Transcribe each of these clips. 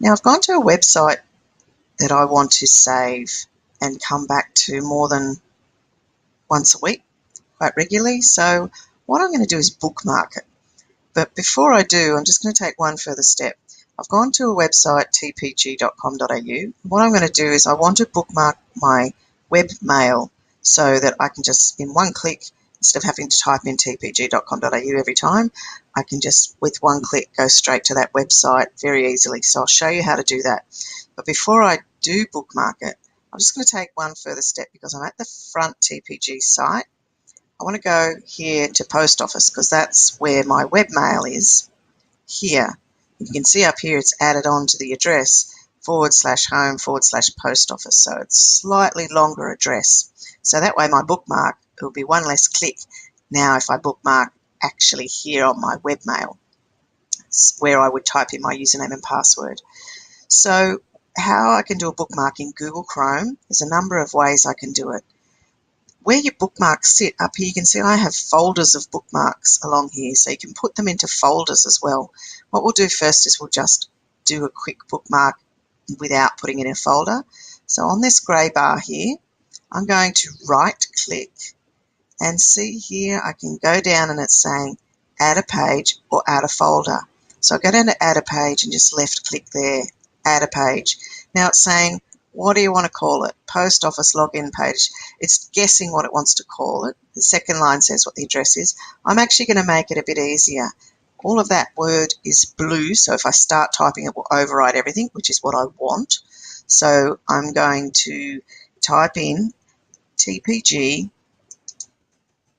Now I've gone to a website that I want to save and come back to more than once a week, quite regularly. So what I'm going to do is bookmark it. But before I do, I'm just going to take one further step. I've gone to a website, tpg.com.au. What I'm going to do is I want to bookmark my webmail so that I can just, in one click, instead of having to type in tpg.com.au every time, I can just, with one click, go straight to that website very easily. So I'll show you how to do that. But before I do bookmark it, I'm just going to take one further step because I'm at the front TPG site. I want to go here to Post Office because that's where my webmail is, here. You can see up here it's added on to the address /home/post office, so it's slightly longer address. So that way my bookmark, it will be one less click now if I bookmark actually here on my webmail. It's where I would type in my username and password. So how I can do a bookmark in Google Chrome, there's a number of ways I can do it. Where your bookmarks sit up here, you can see I have folders of bookmarks along here, so you can put them into folders as well. What we'll do first is we'll just do a quick bookmark without putting it in a folder. So on this grey bar here, I'm going to right click and see here I can go down and it's saying add a page or add a folder. So I go down to add a page and just left click there, add a page. Now it's saying, what do you want to call it? Post office login page. It's guessing what it wants to call it. The second line says what the address is. I'm actually going to make it a bit easier. All of that word is blue, so if I start typing it will override everything, which is what I want. So I'm going to type in TPG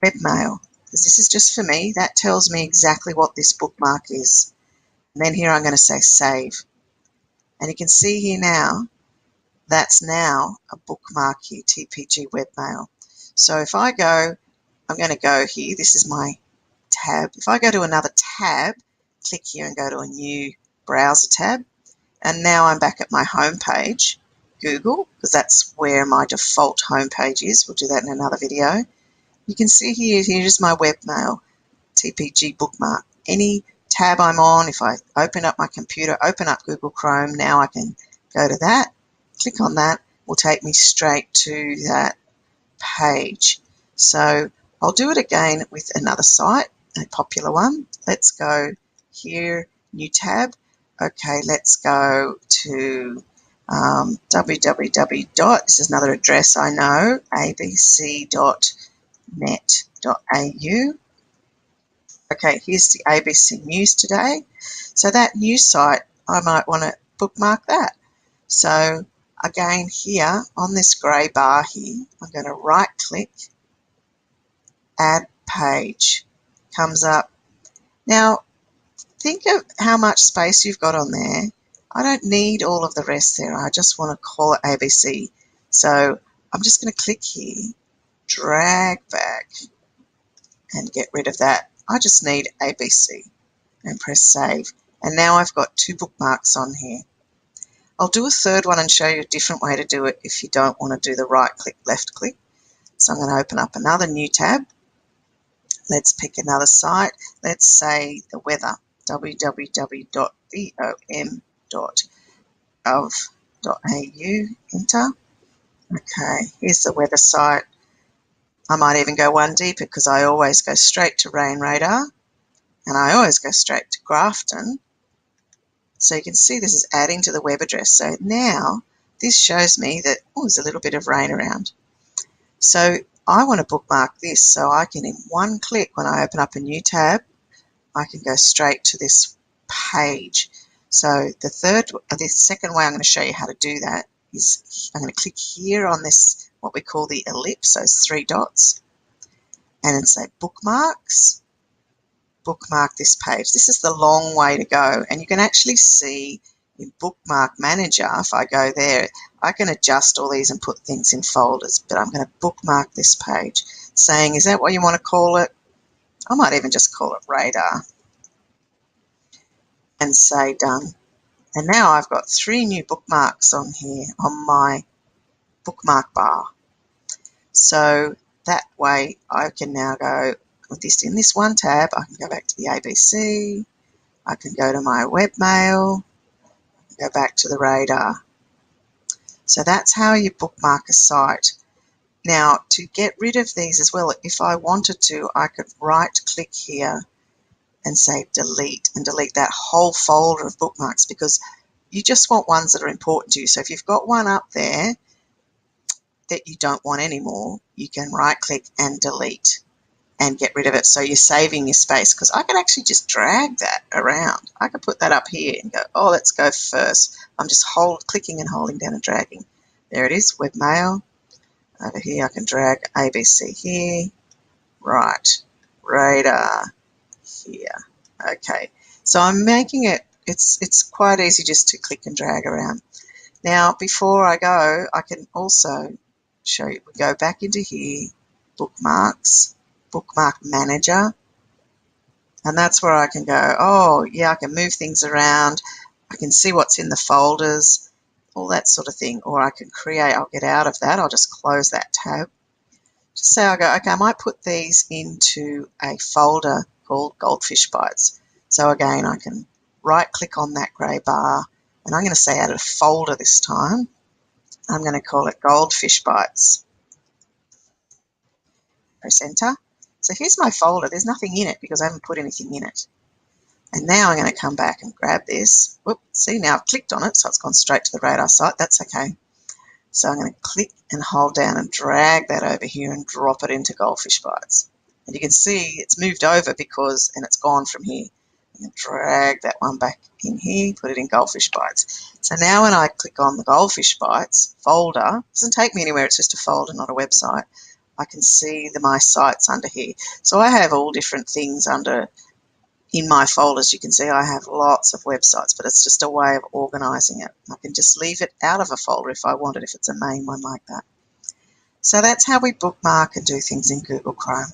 webmail, because this is just for me. That tells me exactly what this bookmark is. And then here I'm going to say save. And you can see here now, that's now a bookmark here, TPG webmail. So if I go, I'm going to go here, this is my tab. If I go to another tab, click here and go to a new browser tab, and now I'm back at my home page, Google, because that's where my default home page is. We'll do that in another video. You can see here's my webmail, TPG bookmark. Any tab I'm on, if I open up my computer, open up Google Chrome, now I can go to that. Click on that, will take me straight to that page. So I'll do it again with another site, a popular one. Let's go here, new tab. Okay, let's go to www. This is another address I know, abc.net.au. Okay, here's the ABC News today. So that news site, I might want to bookmark that. So again, here on this grey bar here, I'm going to right click, add page, comes up. Now, think of how much space you've got on there. I don't need all of the rest there. I just want to call it ABC. So I'm just going to click here, drag back, and get rid of that. I just need ABC and press save. And now I've got two bookmarks on here. I'll do a third one and show you a different way to do it if you don't want to do the right click, left click. So I'm going to open up another new tab. Let's pick another site. Let's say the weather, www.vom.gov.au, enter. Okay, here's the weather site. I might even go one deeper because I always go straight to Rain Radar and I always go straight to Grafton. So you can see this is adding to the web address. So now this shows me that, oh, there's a little bit of rain around. So I want to bookmark this so I can, in one click, when I open up a new tab, I can go straight to this page. So the second way I'm going to show you how to do that is I'm going to click here on this, what we call the ellipse, those three dots, and then say bookmarks. Bookmark this page. This is the long way to go, and you can actually see in Bookmark Manager, if I go there, I can adjust all these and put things in folders, but I'm going to bookmark this page, saying, is that what you want to call it? I might even just call it radar and say done. And now I've got 3 new bookmarks on here on my bookmark bar. So that way I can now go with this in this one tab. I can go back to the ABC. I can go to my webmail, Go back to the radar. So that's how you bookmark a site. Now, to get rid of these as well, if I wanted to, I could right-click here and say delete, and delete that whole folder of bookmarks, because you just want ones that are important to you. So if you've got one up there that you don't want anymore, you can right-click and delete and get rid of it. So you're saving your space, because I could actually just drag that around. I could put that up here and go, oh, let's go first. I'm just clicking and holding down and dragging. There it is, webmail. Over here I can drag ABC here, right, radar here. Okay, so I'm making it, it's quite easy just to click and drag around. Now, before I go, I can also show you, we go back into here, bookmarks, bookmark manager, and that's where I can go, oh yeah, I can move things around, I can see what's in the folders, all that sort of thing, or I can create, I'll get out of that, I'll just close that tab. Just say I go, okay, I might put these into a folder called Goldfish Bytes. So again, I can right click on that grey bar, and I'm going to say add a folder this time. I'm going to call it Goldfish Bytes. Press enter. So here's my folder. There's nothing in it because I haven't put anything in it. And now I'm going to come back and grab this. Whoop, see, now I've clicked on it, so it's gone straight to the radar site. That's okay. So I'm going to click and hold down and drag that over here and drop it into Goldfish Bytes. And you can see it's moved over because, and it's gone from here. I'm going to drag that one back in here, put it in Goldfish Bytes. So now when I click on the Goldfish Bytes folder, it doesn't take me anywhere, it's just a folder, not a website. I can see my sites under here. So I have all different things under in my folders. You can see I have lots of websites, but it's just a way of organizing it. I can just leave it out of a folder if I wanted, if it's a main one like that. So that's how we bookmark and do things in Google Chrome.